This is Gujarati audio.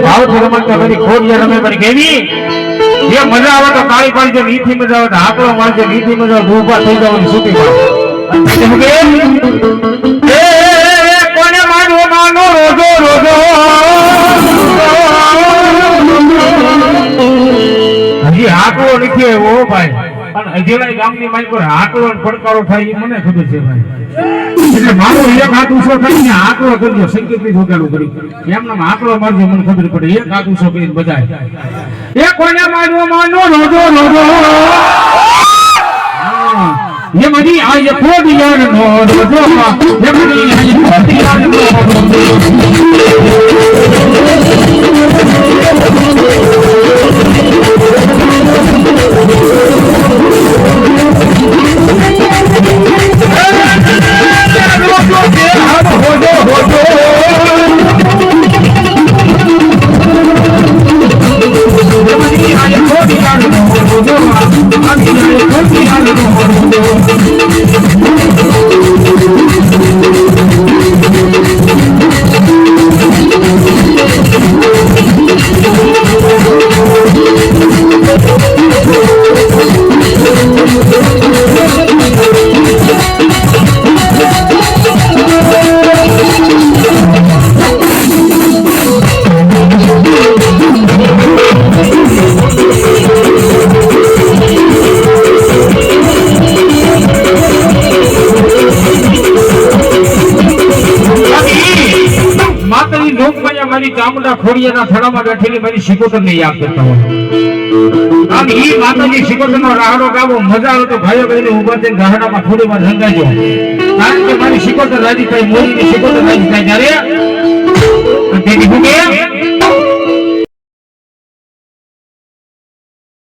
ભાવ રમત કરી ખોડિયા રમે પર કેવી એ મજા આવે તો કાળી પાડી જો નીથી મજા આવે તો આકડો મારજો નીથી મજા આવે ઊભા થઈ જવાની સુતી કોને માનો માનો રોજો રોજો હજી આકડો નથી ઓ ભાઈ અને અજેલાઈ ગામની માઈ પર આકડો પડકારો થાય એ મને ખબર છે ભાઈ એટલે મારો એક હાથ ઊંચો કરીને આકડો કરજો સંકેત ની ઠોકાડું કરી એમનામ આકડો મારજો મને ખબર પડે એક હાથ ઊંચો કરીને બધાય એ કોને માનો માનો રોજો રોજો ये मनी आये कोडियार नो रोजो ये मनी आये कोडियार नो ચામુંડા ખોડિયાના થડામાં બેઠેલી મારી શિકોતરને યાદ કરતા હોય આમ ઈ માતાજી શિકોતરનો રાહડો ગાવો મજા આવે તો ભાઈઓ બહેનો ઊભા થઈને ગાહડામાં થોડી વાર રંગાજો કારણ કે મારી શિકોતર રાજી થાય મોરીની શિકોતર રાજી થાય ત્યારે તેથી હું કે